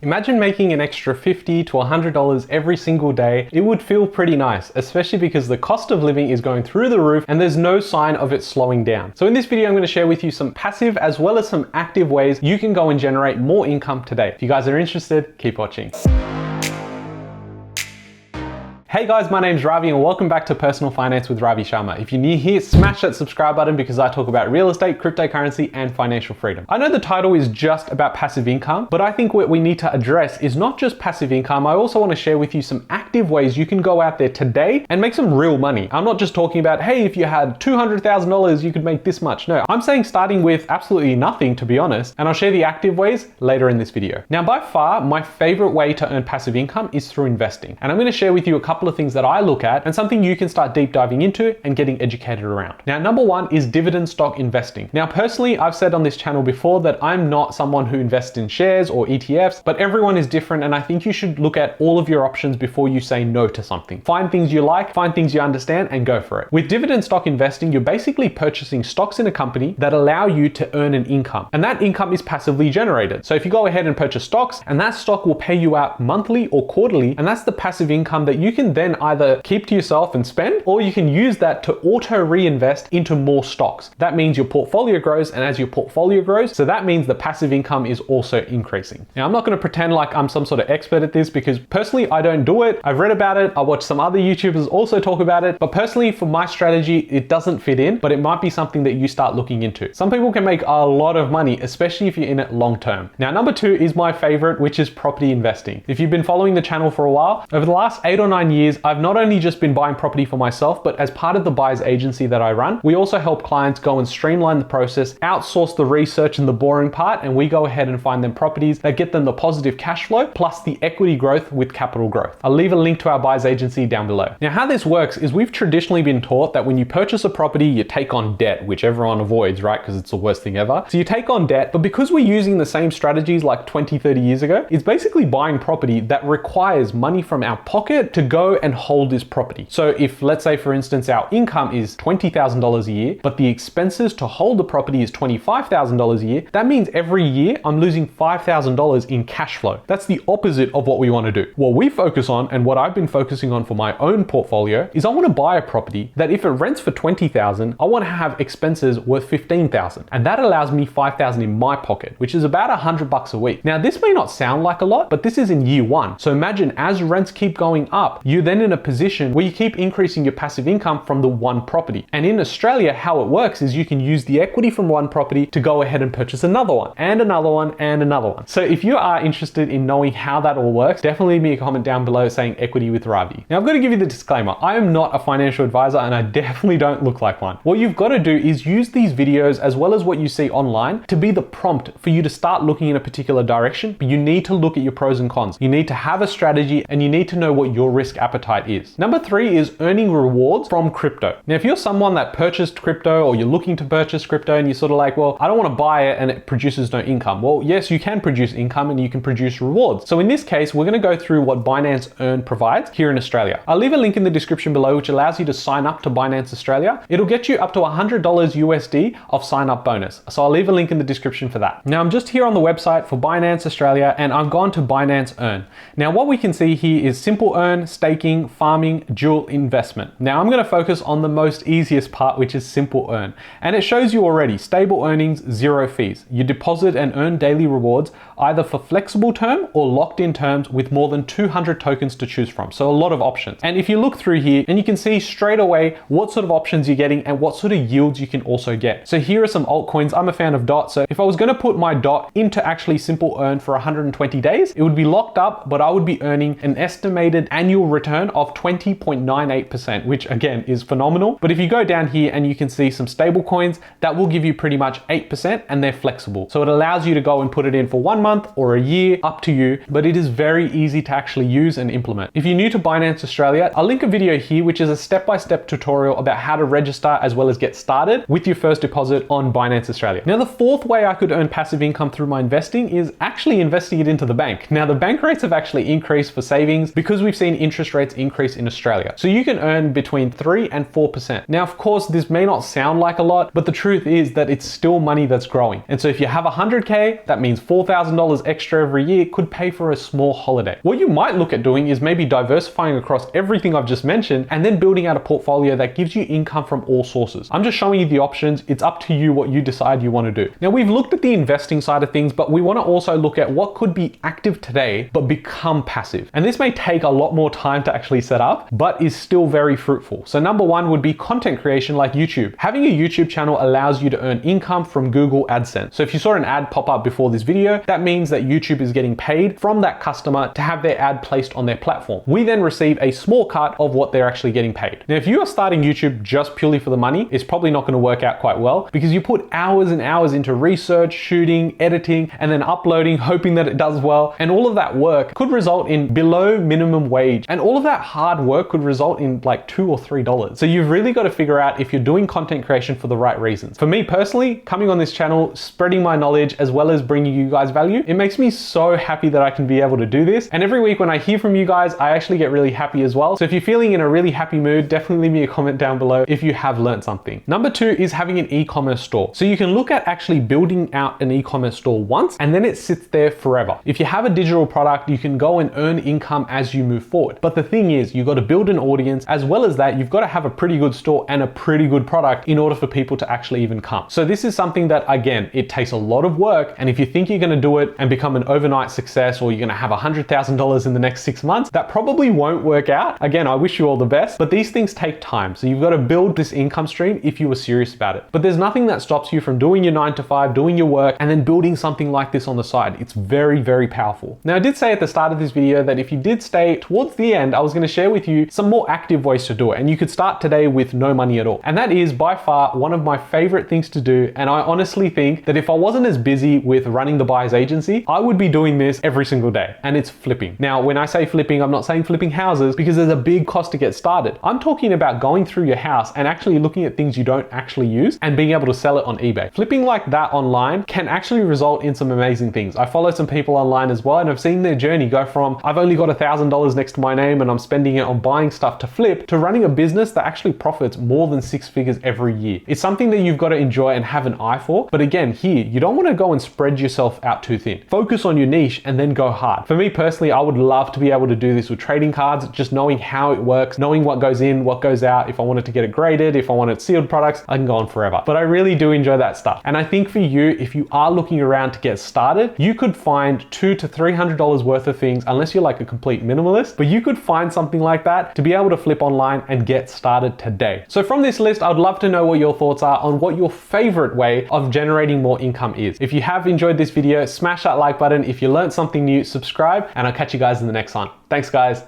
Imagine making an extra $50 to $100 every single day. It would feel pretty nice, especially because the cost of living is going through the roof and there's no sign of it slowing down. So in this video, I'm going to share with you some passive as well as some active ways you can go and generate more income today. If you guys are interested, keep watching. Hey guys, my name's Ravi and welcome back to Personal Finance with Ravi Sharma. If you're new here, smash that subscribe button because I talk about real estate, cryptocurrency, and financial freedom. I know the title is just about passive income, but I think what we need to address is not just passive income. I also want to share with you some active ways you can go out there today and make some real money. I'm not just talking about, hey, if you had $200,000, you could make this much. No, I'm saying starting with absolutely nothing, to be honest, and I'll share the active ways later in this video. Now, by far, my favorite way to earn passive income is through investing. And I'm going to share with you a couple of things that I look at and something you can start deep diving into and getting educated around. Now, number one is dividend stock investing. Now, personally, I've said on this channel before that I'm not someone who invests in shares or ETFs, but everyone is different. And I think you should look at all of your options before you say no to something. Find things you like, find things you understand, and go for it. With dividend stock investing, you're basically purchasing stocks in a company that allow you to earn an income. And that income is passively generated. So if you go ahead and purchase stocks, and that stock will pay you out monthly or quarterly, and that's the passive income that you can then either keep to yourself and spend, or you can use that to auto reinvest into more stocks. That means your portfolio grows, and as your portfolio grows, so that means the passive income is also increasing. Now, I'm not going to pretend like I'm some sort of expert at this because personally, I don't do it. I've read about it. I watch some other YouTubers also talk about it, but personally for my strategy, it doesn't fit in, but it might be something that you start looking into. Some people can make a lot of money, especially if you're in it long term. Now, number two is my favorite, which is property investing. If you've been following the channel for a while, over the last 8 or 9 years, I've not only just been buying property for myself, but as part of the buyer's agency that I run, we also help clients go and streamline the process, outsource the research and the boring part, and we go ahead and find them properties that get them the positive cash flow plus the equity growth with capital growth. I'll leave a link to our buyer's agency down below. Now, how this works is we've traditionally been taught that when you purchase a property, you take on debt, which everyone avoids, right? Because it's the worst thing ever. So you take on debt, but because we're using the same strategies like 20, 30 years ago, it's basically buying property that requires money from our pocket to go and hold this property. So if, let's say for instance, our income is $20,000 a year, but the expenses to hold the property is $25,000 a year, that means every year I'm losing $5,000 in cash flow. That's the opposite of what we want to do. What we focus on, and what I've been focusing on for my own portfolio, is I want to buy a property that if it rents for $20,000, I want to have expenses worth $15,000. And that allows me $5,000 in my pocket, which is about $100 a week. Now, this may not sound like a lot, but this is in year one. So imagine as rents keep going up, you're then in a position where you keep increasing your passive income from the one property. And in Australia, how it works is you can use the equity from one property to go ahead and purchase another one and another one and another one. So if you are interested in knowing how that all works, definitely leave me a comment down below saying equity with Ravi. Now, I've got to give you the disclaimer. I am not a financial advisor and I definitely don't look like one. What you've got to do is use these videos as well as what you see online to be the prompt for you to start looking in a particular direction, but you need to look at your pros and cons. You need to have a strategy and you need to know what your risk appetite is. Number three is earning rewards from crypto. Now, if you're someone that purchased crypto or you're looking to purchase crypto and you're sort of like, well, I don't want to buy it and it produces no income. Well, yes, you can produce income and you can produce rewards. So in this case, we're going to go through what Binance Earn provides here in Australia. I'll leave a link in the description below, which allows you to sign up to Binance Australia. It'll get you up to $100 USD of sign up bonus. So I'll leave a link in the description for that. Now, I'm just here on the website for Binance Australia and I've gone to Binance Earn. Now, what we can see here is simple earn, staking, farming, dual investment. Now, I'm going to focus on the most easiest part, which is simple earn. And it shows you already stable earnings, zero fees. You deposit and earn daily rewards either for flexible term or locked in terms with more than 200 tokens to choose from. So a lot of options. And if you look through here and you can see straight away what sort of options you're getting and what sort of yields you can also get. So here are some altcoins. I'm a fan of DOT. So if I was going to put my DOT into actually simple earn for 120 days, it would be locked up, but I would be earning an estimated annual return of 20.98%, which again is phenomenal. But if you go down here and you can see some stable coins, that will give you pretty much 8% and they're flexible. So it allows you to go and put it in for 1 month or a year, up to you, but it is very easy to actually use and implement. If you're new to Binance Australia, I'll link a video here, which is a step-by-step tutorial about how to register as well as get started with your first deposit on Binance Australia. Now, the fourth way I could earn passive income through my investing is actually investing it into the bank. Now, the bank rates have actually increased for savings because we've seen interest interest rates increase in Australia. So you can earn between 3 and 4%. Now, of course, this may not sound like a lot, but the truth is that it's still money that's growing. And so if you have 100K, that means $4,000 extra every year could pay for a small holiday. What you might look at doing is maybe diversifying across everything I've just mentioned and then building out a portfolio that gives you income from all sources. I'm just showing you the options. It's up to you what you decide you want to do. Now, we've looked at the investing side of things, but we want to also look at what could be active today but become passive. And this may take a lot more time to actually set up, but is still very fruitful. So number one would be content creation like YouTube. Having a YouTube channel allows you to earn income from Google AdSense. So if you saw an ad pop up before this video, that means that YouTube is getting paid from that customer to have their ad placed on their platform. We then receive a small cut of what they're actually getting paid. Now, if you are starting YouTube just purely for the money, it's probably not going to work out quite well because you put hours and hours into research, shooting, editing, and then uploading, hoping that it does well. And all of that work could result in below minimum wage. And all of that hard work could result in like $2 or $3. So you've really got to figure out if you're doing content creation for the right reasons. For me personally, coming on this channel, spreading my knowledge as well as bringing you guys value, it makes me so happy that I can be able to do this. And every week when I hear from you guys, I actually get really happy as well. So if you're feeling in a really happy mood, definitely leave me a comment down below if you have learned something. Number two is having an e-commerce store. So you can look at actually building out an e-commerce store once and then it sits there forever. If you have a digital product, you can go and earn income as you move forward. But the thing is, you've got to build an audience. As well as that, you've got to have a pretty good store and a pretty good product in order for people to actually even come. So this is something that, again, it takes a lot of work. And if you think you're going to do it and become an overnight success, or you're going to have $100,000 in the next 6 months, that probably won't work out. Again, I wish you all the best, but these things take time. So you've got to build this income stream if you were serious about it. But there's nothing that stops you from doing your 9 to 5, doing your work, and then building something like this on the side. It's very, very powerful. Now, I did say at the start of this video that if you did stay towards the end, I was going to share with you some more active ways to do it. And you could start today with no money at all. And that is by far one of my favorite things to do. And I honestly think that if I wasn't as busy with running the buyer's agency, I would be doing this every single day. And it's flipping. Now, when I say flipping, I'm not saying flipping houses because there's a big cost to get started. I'm talking about going through your house and actually looking at things you don't actually use and being able to sell it on eBay. Flipping like that online can actually result in some amazing things. I follow some people online as well, and I've seen their journey go from I've only got $1,000 next to my name and I'm spending it on buying stuff to flip, to running a business that actually profits more than 6 figures every year. It's something that you've got to enjoy and have an eye for. But again, here, you don't want to go and spread yourself out too thin. Focus on your niche and then go hard. For me personally, I would love to be able to do this with trading cards, just knowing how it works, knowing what goes in, what goes out. If I wanted to get it graded, if I wanted sealed products, I can go on forever. But I really do enjoy that stuff. And I think for you, if you are looking around to get started, you could find $200 to $300 worth of things, unless you're like a complete minimalist, but you could find something like that to be able to flip online and get started today. So from this list, I would love to know what your thoughts are on what your favorite way of generating more income is. If you have enjoyed this video, smash that like button. If you learned something new, subscribe, and I'll catch you guys in the next one. Thanks, guys.